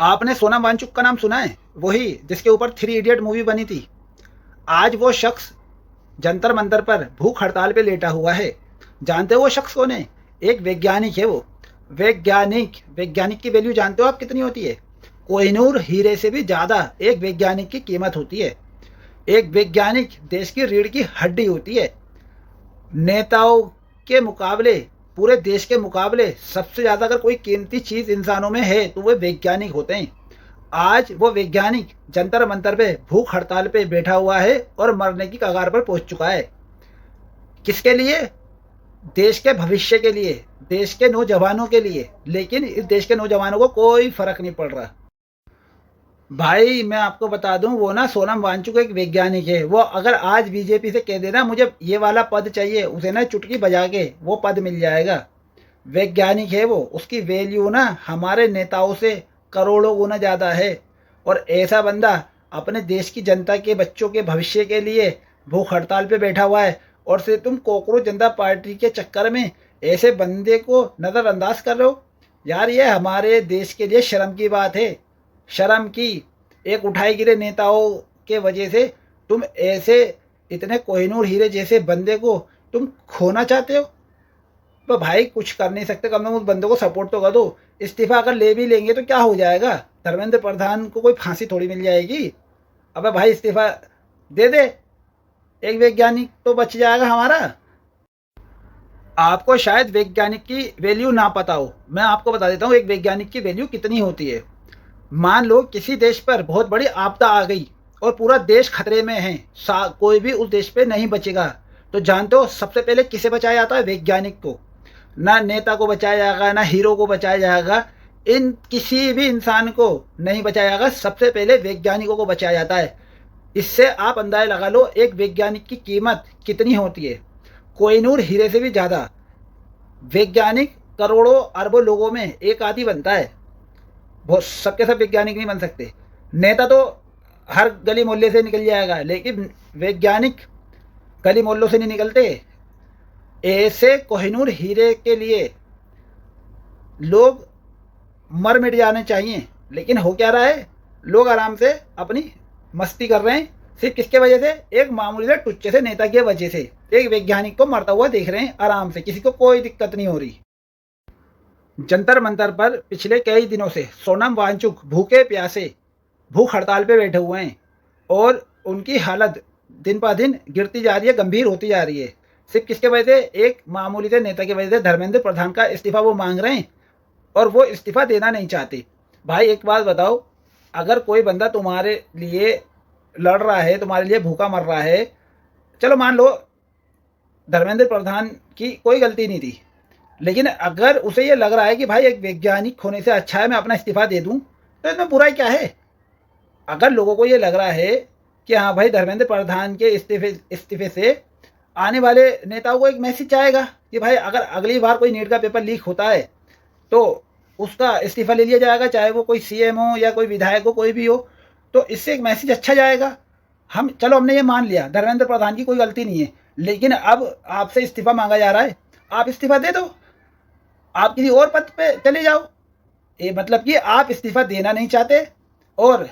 आपने सोनम वांगचुक का नाम सुना है? वही जिसके ऊपर थ्री इडियट मूवी बनी थी। आज वो शख्स जंतर मंतर पर भूख हड़ताल पे लेटा हुआ है। जानते हो वो शख्स कौन है? एक वैज्ञानिक है वो। वैज्ञानिक वैज्ञानिक की वैल्यू जानते हो आप कितनी होती है? कोहिनूर हीरे से भी ज़्यादा एक वैज्ञानिक की कीमत होती है। एक वैज्ञानिक देश की रीढ़ की हड्डी होती है। नेताओं के मुकाबले, पूरे देश के मुकाबले सबसे ज़्यादा अगर कोई कीमती चीज़ इंसानों में है तो वो वैज्ञानिक होते हैं। आज वो वैज्ञानिक जंतर मंतर पे भूख हड़ताल पे बैठा हुआ है और मरने की कगार पर पहुंच चुका है। किसके लिए? देश के भविष्य के लिए, देश के नौजवानों के लिए। लेकिन इस देश के नौजवानों को कोई फर्क नहीं पड़ रहा। भाई मैं आपको बता दूं, वो ना सोनम वांगचुक एक वैज्ञानिक है। वो अगर आज बीजेपी से कह देना मुझे ये वाला पद चाहिए, उसे ना चुटकी बजा के वो पद मिल जाएगा। वैज्ञानिक है वो, उसकी वैल्यू ना हमारे नेताओं से करोड़ों गुना ज़्यादा है। और ऐसा बंदा अपने देश की जनता के बच्चों के भविष्य के लिए भूख हड़ताल पे बैठा हुआ है, और सिर्फ तुम कॉकरोच जनता पार्टी के चक्कर में ऐसे बंदे को नज़रअंदाज कर रहे हो। यार ये हमारे देश के लिए शर्म की बात है। शर्म की। एक उठाए गिरे नेताओं के वजह से तुम ऐसे इतने कोहिनूर हीरे जैसे बंदे को तुम खोना चाहते हो। तो भाई कुछ कर नहीं सकते, कम से कम उस बंदे को सपोर्ट तो कर दो। इस्तीफा अगर ले भी लेंगे तो क्या हो जाएगा? धर्मेंद्र प्रधान को कोई फांसी थोड़ी मिल जाएगी। अबे भाई इस्तीफा दे दे, एक वैज्ञानिक तो बच जाएगा हमारा। आपको शायद वैज्ञानिक की वैल्यू ना पता हो, मैं आपको बता देता हूँ एक वैज्ञानिक की वैल्यू कितनी होती है। मान लो किसी देश पर बहुत बड़ी आपदा आ गई और पूरा देश खतरे में है, कोई भी उस देश पे नहीं बचेगा, तो जानते हो सबसे पहले किसे बचाया जाता है? वैज्ञानिक को। ना नेता को बचाया जाएगा, ना हीरो को बचाया जाएगा, इन किसी भी इंसान को नहीं बचाया जाएगा, सबसे पहले वैज्ञानिकों को बचाया जाता है। इससे आप अंदाजा लगा लो एक वैज्ञानिक की कीमत कितनी होती है। कोहिनूर हीरे से भी ज़्यादा। वैज्ञानिक करोड़ों अरबों लोगों में एक आदि बनता है। बहुत सबके सब वैज्ञानिक नहीं बन सकते। नेता तो हर गली मोहल्ले से निकल जाएगा, लेकिन वैज्ञानिक गली मोहल्लों से नहीं निकलते। ऐसे कोहिनूर हीरे के लिए लोग मर मिट जाने चाहिए, लेकिन हो क्या रहा है? लोग आराम से अपनी मस्ती कर रहे हैं। सिर्फ किसके वजह से? एक मामूली से टुच्चे से नेता की वजह से एक वैज्ञानिक को मरता हुआ देख रहे हैं आराम से, किसी को कोई दिक्कत नहीं हो रही। जंतर मंतर पर पिछले कई दिनों से सोनम वांगचुक भूखे प्यासे भूख हड़ताल पे बैठे हुए हैं, और उनकी हालत दिन ब दिन गिरती जा रही है, गंभीर होती जा रही है। सिर्फ किसके वजह से? एक मामूली से नेता की वजह से। धर्मेंद्र प्रधान का इस्तीफा वो मांग रहे हैं और वो इस्तीफा देना नहीं चाहते। भाई एक बात बताओ, अगर कोई बंदा तुम्हारे लिए लड़ रहा है, तुम्हारे लिए भूखा मर रहा है, चलो मान लो धर्मेंद्र प्रधान की कोई गलती नहीं थी, लेकिन अगर उसे ये लग रहा है कि भाई एक वैज्ञानिक होने से अच्छा है मैं अपना इस्तीफा दे दूं, तो इसमें बुराई क्या है? अगर लोगों को ये लग रहा है कि हाँ भाई धर्मेंद्र प्रधान के इस्तीफे से आने वाले नेताओं को एक मैसेज जाएगा कि भाई अगर अगली बार कोई नीट का पेपर लीक होता है तो उसका इस्तीफा ले लिया जाएगा, चाहे वो कोई सीएम हो या कोई विधायक हो, कोई भी हो, तो इससे एक मैसेज अच्छा जाएगा। हमने ये मान लिया धर्मेंद्र प्रधान की कोई गलती नहीं है, लेकिन अब आपसे इस्तीफा मांगा जा रहा है, आप इस्तीफा दे दो, आप किसी और पद पे चले जाओ। ये मतलब कि आप इस्तीफा देना नहीं चाहते, और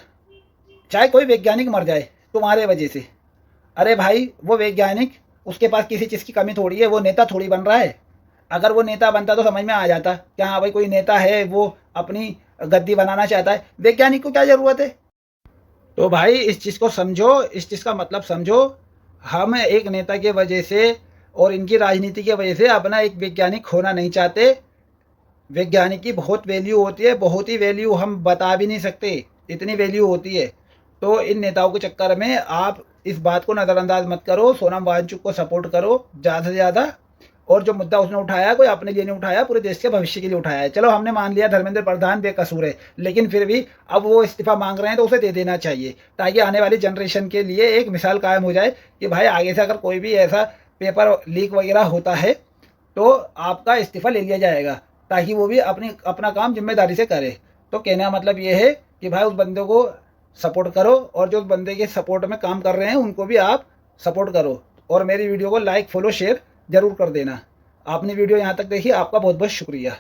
चाहे कोई वैज्ञानिक मर जाए तुम्हारे वजह से। अरे भाई वो वैज्ञानिक, उसके पास किसी चीज़ की कमी थोड़ी है, वो नेता थोड़ी बन रहा है। अगर वो नेता बनता तो समझ में आ जाता कि हाँ भाई कोई नेता है, वो अपनी गद्दी बनाना चाहता है। वैज्ञानिक को क्या ज़रूरत है? तो भाई इस चीज़ को समझो, इस चीज़ का मतलब समझो। हम एक नेता के वजह से और इनकी राजनीति की वजह से अपना एक वैज्ञानिक खोना नहीं चाहते। वैज्ञानिक की बहुत वैल्यू होती है, बहुत ही वैल्यू, हम बता भी नहीं सकते, इतनी वैल्यू होती है। तो इन नेताओं के चक्कर में आप इस बात को नज़रअंदाज मत करो। सोनम वांगचुक को सपोर्ट करो ज़्यादा से ज़्यादा। और जो मुद्दा उसने उठाया कोई अपने लिए नहीं उठाया, पूरे देश के भविष्य के लिए उठाया है। चलो हमने मान लिया धर्मेंद्र प्रधान बेकसूर है, लेकिन फिर भी अब वो इस्तीफा मांग रहे हैं तो उसे दे देना चाहिए, ताकि आने वाली जनरेशन के लिए एक मिसाल कायम हो जाए कि भाई आगे से अगर कोई भी ऐसा पेपर लीक वगैरह होता है तो आपका इस्तीफा ले लिया जाएगा, ताकि वो भी अपना काम जिम्मेदारी से करे। तो कहना मतलब ये है कि भाई उस बंदे को सपोर्ट करो, और जो उस बंदे के सपोर्ट में काम कर रहे हैं उनको भी आप सपोर्ट करो। और मेरी वीडियो को लाइक फॉलो शेयर ज़रूर कर देना। आपने वीडियो यहाँ तक देखी, आपका बहुत बहुत शुक्रिया।